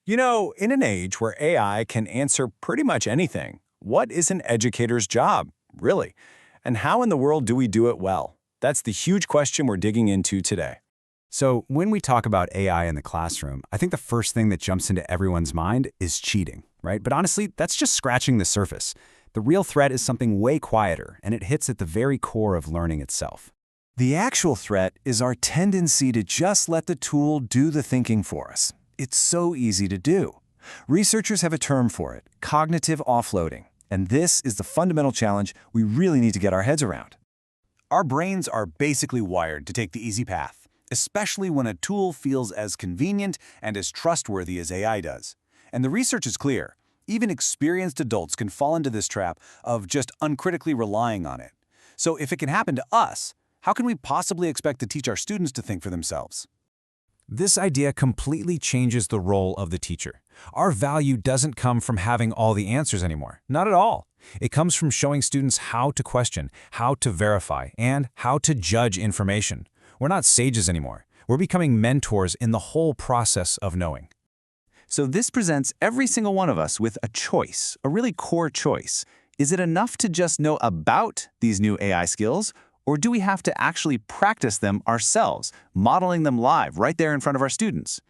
In an age where AI can answer pretty much anything, what is an educator's job, really? And how in the world do we do it well? That's the huge question we're digging into today. So when we talk about AI in the classroom, I think the first thing that jumps into everyone's mind is cheating, right? But honestly, that's just scratching the surface. The real threat is something way quieter, and it hits at the very core of learning itself. The actual threat is our tendency to just let the tool do the thinking for us. It's so easy to do. Researchers have a term for it, cognitive offloading. And this is the fundamental challenge we really need to get our heads around. Our brains are basically wired to take the easy path, especially when a tool feels as convenient and as trustworthy as AI does. And the research is clear. Even experienced adults can fall into this trap of just uncritically relying on it. So if it can happen to us, how can we possibly expect to teach our students to think for themselves? This idea completely changes the role of the teacher. Our value doesn't come from having all the answers anymore. Not at all. It comes from showing students how to question, how to verify, and how to judge information. We're not sages anymore. We're becoming mentors in the whole process of knowing. So this presents every single one of us with a choice, a really core choice. Is it enough to just know about these new AI skills? Or do we have to actually practice them ourselves, modeling them live right there in front of our students?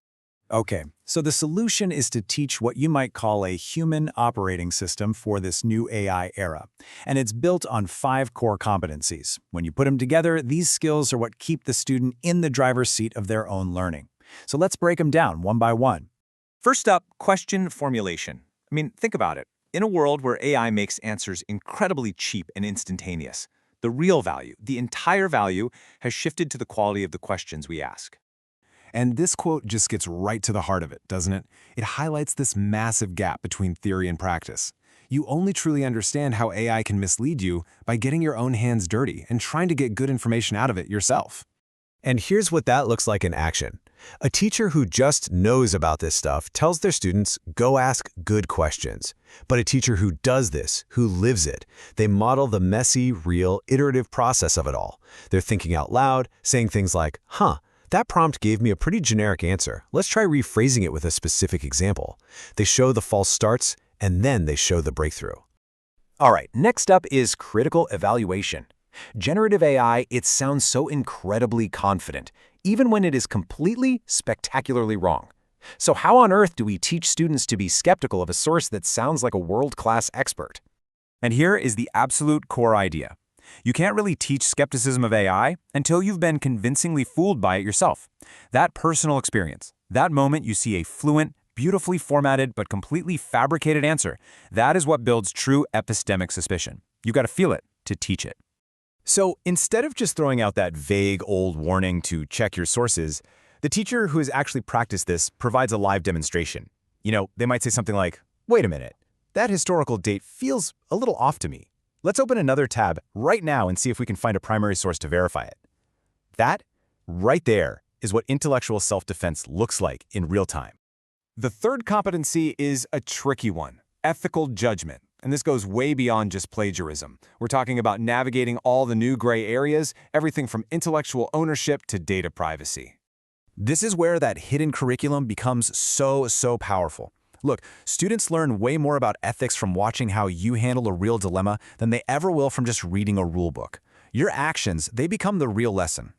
Okay, so the solution is to teach what you might call a human operating system for this new AI era. And it's built on 5 core competencies. When you put them together, these skills are what keep the student in the driver's seat of their own learning. So let's break them down one by one. First up, question formulation. Think about it. In a world where AI makes answers incredibly cheap and instantaneous, the real value, the entire value, has shifted to the quality of the questions we ask. And this quote just gets right to the heart of it, doesn't it? It highlights this massive gap between theory and practice. You only truly understand how AI can mislead you by getting your own hands dirty and trying to get good information out of it yourself. And here's what that looks like in action. A teacher who just knows about this stuff tells their students, go ask good questions. But a teacher who does this, who lives it, they model the messy, real, iterative process of it all. They're thinking out loud, saying things like, that prompt gave me a pretty generic answer. Let's try rephrasing it with a specific example. They show the false starts, and then they show the breakthrough. All right, next up is critical evaluation. Generative AI, it sounds so incredibly confident, even when it is completely, spectacularly wrong. So how on earth do we teach students to be skeptical of a source that sounds like a world-class expert? And here is the absolute core idea. You can't really teach skepticism of AI until you've been convincingly fooled by it yourself. That personal experience, that moment you see a fluent, beautifully formatted but completely fabricated answer, that is what builds true epistemic suspicion. You've got to feel it to teach it. So instead of just throwing out that vague old warning to check your sources, the teacher who has actually practiced this provides a live demonstration. They might say something like, wait a minute, that historical date feels a little off to me. Let's open another tab right now and see if we can find a primary source to verify it. That, right there, is what intellectual self-defense looks like in real time. The third competency is a tricky one, ethical judgment. And this goes way beyond just plagiarism. We're talking about navigating all the new gray areas, everything from intellectual ownership to data privacy. This is where that hidden curriculum becomes so powerful. Look, students learn way more about ethics from watching how you handle a real dilemma than they ever will from just reading a rule book. Your actions, they become the real lesson.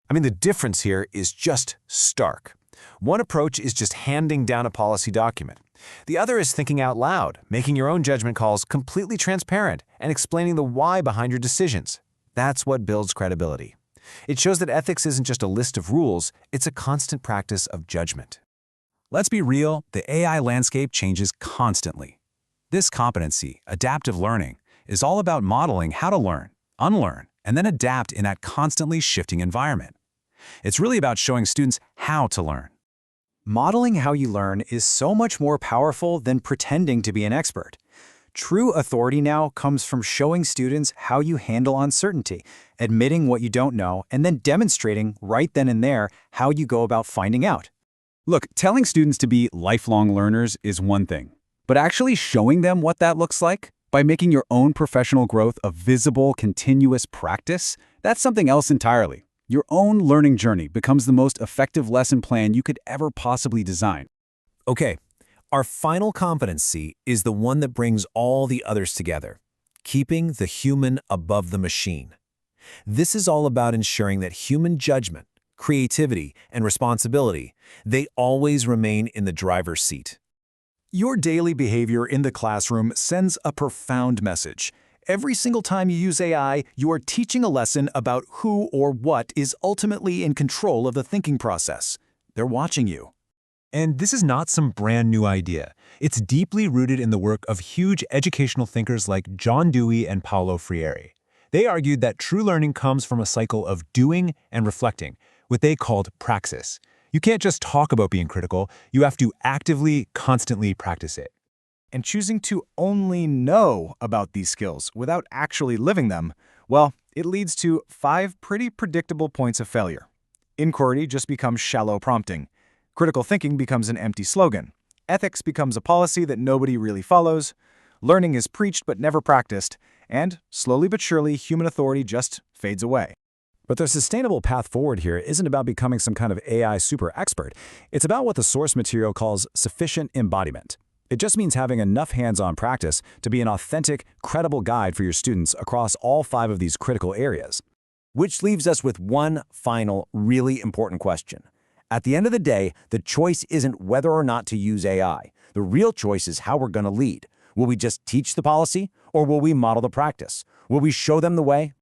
The difference here is just stark. One approach is just handing down a policy document. The other is thinking out loud, making your own judgment calls completely transparent, and explaining the why behind your decisions. That's what builds credibility. It shows that ethics isn't just a list of rules, it's a constant practice of judgment. Let's be real, the AI landscape changes constantly. This competency, adaptive learning, is all about modeling how to learn, unlearn, and then adapt in that constantly shifting environment. It's really about showing students how to learn. Modeling how you learn is so much more powerful than pretending to be an expert. True authority now comes from showing students how you handle uncertainty, admitting what you don't know, and then demonstrating right then and there how you go about finding out. Look, telling students to be lifelong learners is one thing, but actually showing them what that looks like by making your own professional growth a visible, continuous practice, that's something else entirely. Your own learning journey becomes the most effective lesson plan you could ever possibly design. Okay, Our final competency is the one that brings all the others together, keeping the human above the machine. This is all about ensuring that human judgment, creativity, and responsibility, they always remain in the driver's seat. Your daily behavior in the classroom sends a profound message. Every single time you use AI, you are teaching a lesson about who or what is ultimately in control of the thinking process. They're watching you. And this is not some brand new idea. It's deeply rooted in the work of huge educational thinkers like John Dewey and Paulo Freire. They argued that true learning comes from a cycle of doing and reflecting, what they called praxis. You can't just talk about being critical, you have to actively, constantly practice it. And choosing to only know about these skills without actually living them, well, it leads to 5 pretty predictable points of failure. Inquiry just becomes shallow prompting. Critical thinking becomes an empty slogan. Ethics becomes a policy that nobody really follows. Learning is preached but never practiced. And, slowly but surely, human authority just fades away. But the sustainable path forward here isn't about becoming some kind of AI super expert. It's about what the source material calls sufficient embodiment. It just means having enough hands-on practice to be an authentic, credible guide for your students across all 5 of these critical areas. Which leaves us with one final, really important question. At the end of the day, the choice isn't whether or not to use AI. The real choice is how we're going to lead. Will we just teach the policy, or will we model the practice? Will we show them the way,